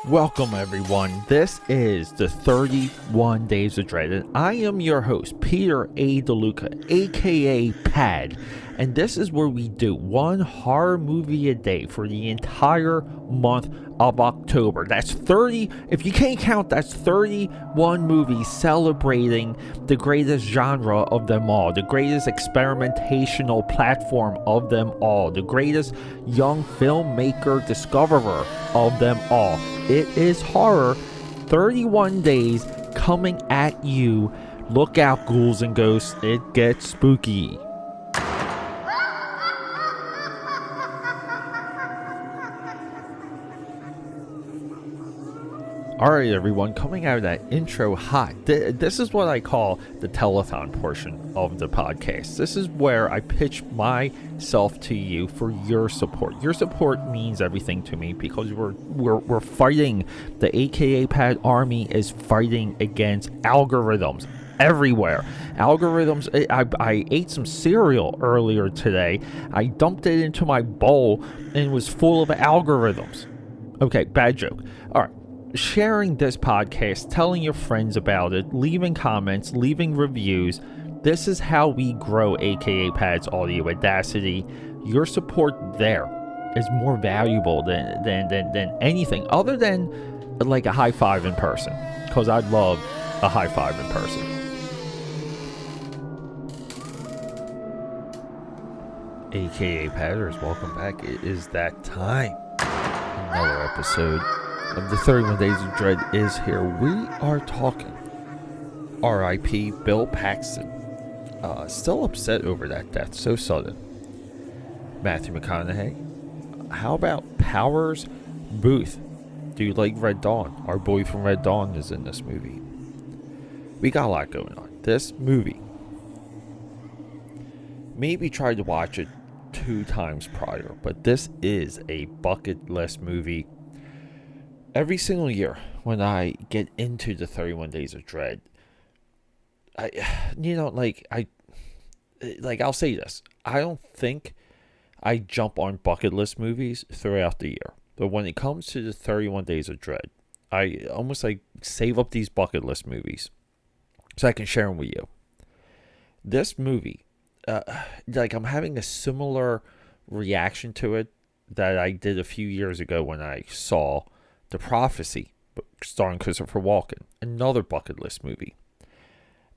Welcome everyone, this is the 31 Days of Dread, and I am your host, Peter A. DeLuca, aka PAD, and this is where we do one horror movie a day for the entire month of October. That's 30, if you can't count, that's 31 movies celebrating the greatest genre of them all, the greatest experimentational platform of them all, the greatest young filmmaker discoverer of them all. It is horror, 31 days coming at you. Look out, ghouls and ghosts, it gets spooky. Alright everyone, coming out of that intro hot, this is what I call the telethon portion of the podcast. This is where I pitch myself to you for your support. Your support means everything to me because we're fighting, the AKAPAD army is fighting against algorithms everywhere. Algorithms, I ate some cereal earlier today, I dumped it into my bowl and it was full of algorithms. Okay, bad joke. Alright. Sharing this podcast, telling your friends about it, leaving comments, leaving reviews. This is how we grow AKAPAD's audio audacity. Your support there is more valuable than anything other than like a high five in person, because I'd love a high five in person. AKAPADers, welcome back. It is that time. Another episode of the 31 Days of Dread is here. We are talking R.I.P. Bill Paxton. Still upset over that death, so sudden. Matthew McConaughey. How about Powers Booth? Do you like Red Dawn? Our boy from Red Dawn is in this movie. We got a lot going on. This movie, maybe tried to watch it 2 times prior, but this is a bucket list movie. Every single year when I get into the 31 Days of Dread, I'll say this. I don't think I jump on bucket list movies throughout the year. But when it comes to the 31 Days of Dread, I almost save up these bucket list movies so I can share them with you. This movie, I'm having a similar reaction to it that I did a few years ago when I saw The Prophecy, starring Christopher Walken, another bucket list movie.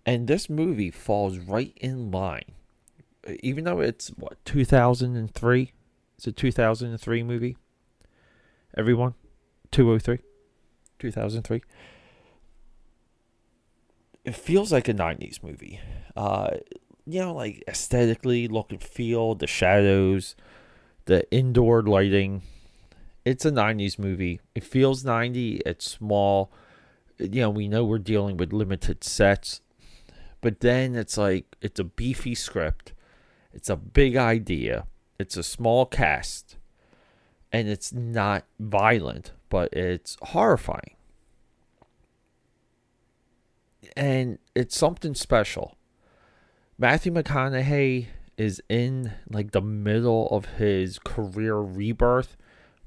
And this movie falls right in line. Even though it's, 2003? It's a 2003 movie? Everyone? 203? 2003? It feels like a 90s movie. Aesthetically, look and feel, the shadows, the indoor lighting. It's a 90s movie. It feels 90. It's small. We know we're dealing with limited sets. But then it's a beefy script. It's a big idea. It's a small cast. And it's not violent, but it's horrifying. And it's something special. Matthew McConaughey is in the middle of his career rebirth,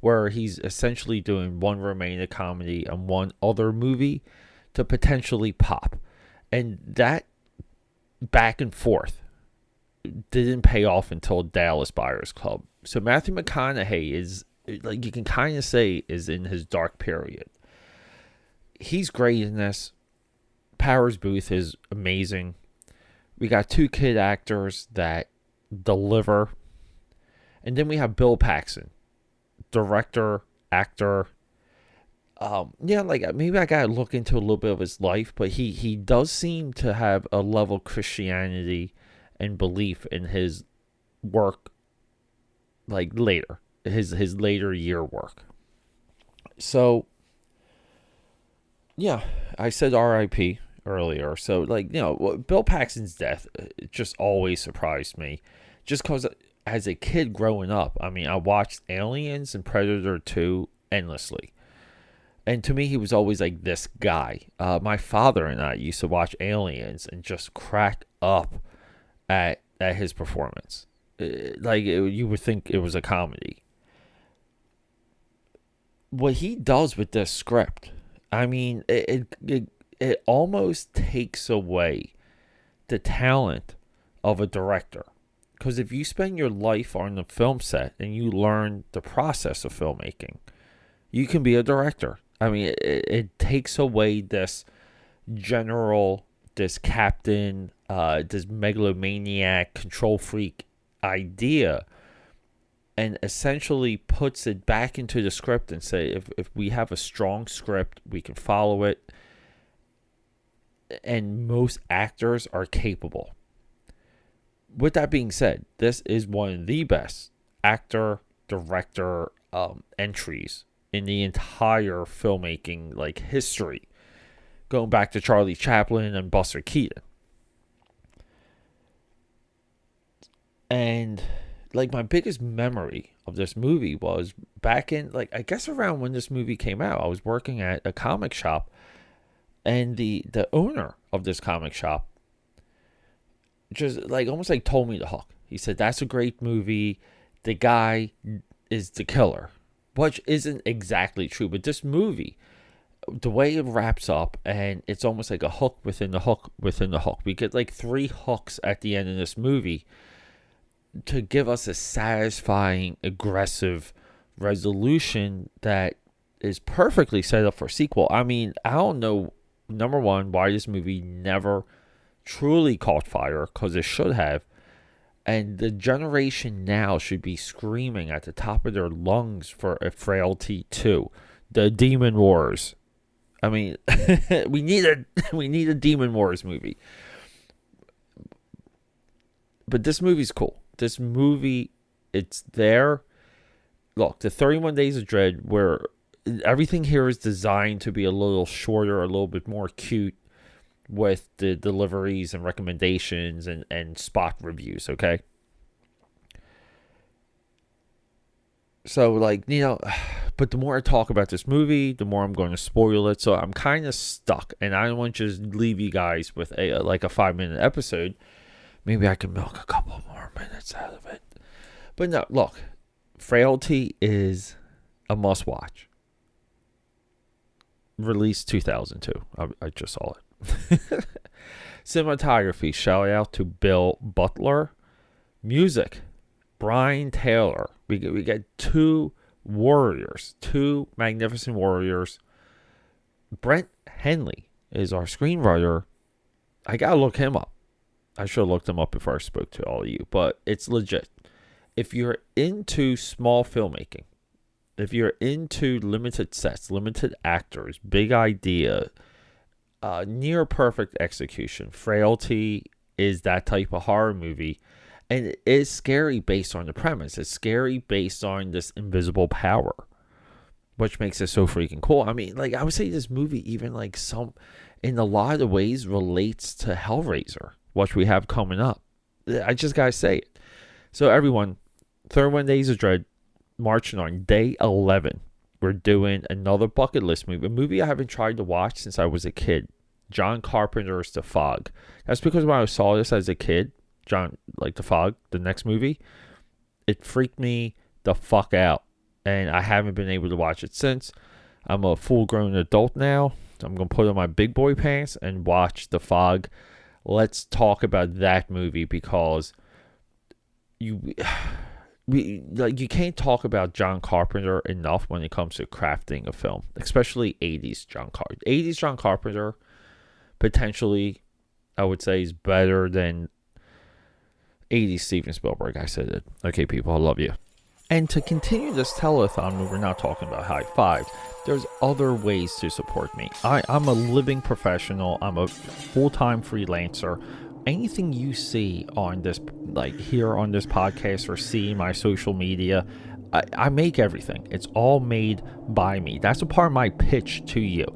where he's essentially doing one romantic comedy and one other movie to potentially pop. And that back and forth didn't pay off until Dallas Buyers Club. So Matthew McConaughey is, you can kind of say, is in his dark period. He's great in this. Powers Booth is amazing. We got 2 kid actors that deliver. And then we have Bill Paxton, director, actor. Maybe I gotta look into a little bit of his life, but he does seem to have a level of Christianity and belief in his work, later, his later year work. So yeah, I said R.I.P. earlier. So Bill Paxton's death just always surprised me, just because as a kid growing up, I watched Aliens and Predator 2 endlessly. And to me, he was always this guy. My father and I used to watch Aliens and just crack up at his performance. You would think it was a comedy. what he does with this script, I mean, it almost takes away the talent of a director. Because if you spend your life on the film set and you learn the process of filmmaking, you can be a director. I mean, it takes away this general, this captain, this megalomaniac, control freak idea, and essentially puts it back into the script and say, if we have a strong script, we can follow it. And most actors are capable. With that being said, this is one of the best actor-director entries in the entire filmmaking history, going back to Charlie Chaplin and Buster Keaton. And my biggest memory of this movie was back in I guess around when this movie came out. I was working at a comic shop, and the owner of this comic shop just almost told me the hook. He said, "That's a great movie. The guy is the killer," which isn't exactly true. But this movie, the way it wraps up, and it's almost like a hook within the hook within the hook. We get 3 hooks at the end of this movie to give us a satisfying, aggressive resolution that is perfectly set up for sequel. I mean, I don't know, number one, why this movie never truly caught fire, because it should have. And the generation now should be screaming at the top of their lungs for a Frailty 2. The Demon Wars. I mean, we need a Demon Wars movie. But this movie's cool. This movie, it's there. Look, the 31 Days of Dread, where everything here is designed to be a little shorter, a little bit more cute, with the deliveries and recommendations and spot reviews, okay? So, but the more I talk about this movie, the more I'm going to spoil it. So I'm kind of stuck, and I don't want to just leave you guys with a 5-minute episode. Maybe I can milk a couple more minutes out of it. But no, look, Frailty is a must-watch. Released 2002. I just saw it. Cinematography, shout out to Bill Butler. Music, Brian Taylor. We get 2 warriors, 2 magnificent warriors. Brent Henley is our screenwriter. I gotta look him up. I should have looked him up before I spoke to all of you, but it's legit. If you're into small filmmaking, if you're into limited sets, limited actors, big idea, near perfect execution, Frailty is that type of horror movie. And it is scary based on the premise. It's scary based on this invisible power, which makes it so freaking cool. I mean, I would say this movie even in a lot of ways relates to Hellraiser, which we have coming up. I just gotta say it. So everyone, 31 Days of Dread, marching on day 11. We're doing another bucket list movie, a movie I haven't tried to watch since I was a kid. John Carpenter's The Fog. That's because when I saw this as a kid, The Fog, the next movie, it freaked me the fuck out. And I haven't been able to watch it since. I'm a full-grown adult now. So I'm going to put on my big boy pants and watch The Fog. Let's talk about that movie, because you can't talk about John Carpenter enough when it comes to crafting a film, especially 80s John Carpenter. 80s John Carpenter, potentially, I would say, is better than 80s Steven Spielberg. I said it. Okay, people, I love you. And to continue this telethon, we're not talking about high five. There's other ways to support me. I'm a living professional. I'm a full-time freelancer. Anything you see on this, here on this podcast, or see my social media, I make everything. It's all made by me. That's a part of my pitch to you.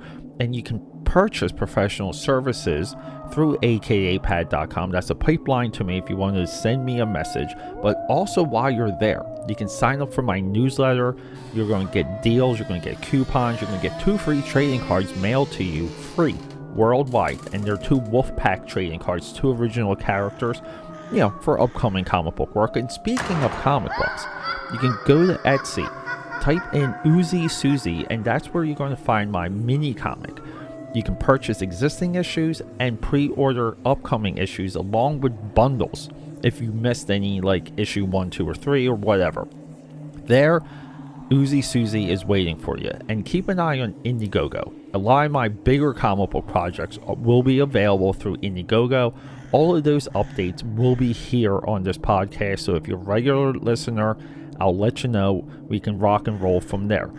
And you can purchase professional services through AKAPAD.com. That's a pipeline to me if you want to send me a message. But also, while you're there, you can sign up for my newsletter. You're going to get deals. You're going to get coupons. You're going to get 2 free trading cards mailed to you free worldwide, and they're 2 Wolfpack trading cards, 2 original characters, for upcoming comic book work. And speaking of comic books, you can go to Etsy, type in Uzi Susie, and that's where you're going to find my mini comic. You can purchase existing issues and pre-order upcoming issues along with bundles if you missed any, like issue 1, 2, or 3 or whatever. There, Uzi Susie is waiting for you. And keep an eye on Indiegogo. A lot of my bigger comic book projects will be available through Indiegogo. All of those updates will be here on this podcast, so if you're a regular listener, I'll let you know. We can rock and roll from there.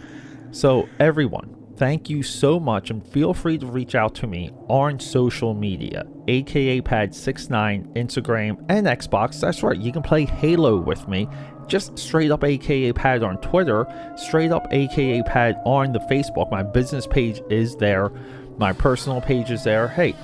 So everyone, thank you so much, and feel free to reach out to me on social media. AKAPAD69, Instagram, and Xbox. That's right, you can play Halo with me. Just straight up AKAPAD on Twitter, straight up AKAPAD on the Facebook. My business page is there. My personal page is there. Hey,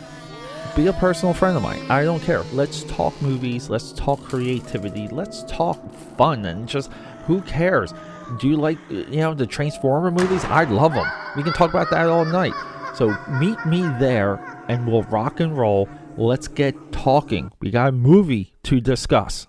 be a personal friend of mine. I don't care. Let's talk movies. Let's talk creativity. Let's talk fun, and just who cares? Do you like, the Transformer movies? I love them. We can talk about that all night. So meet me there and we'll rock and roll. Let's get talking. We got a movie to discuss.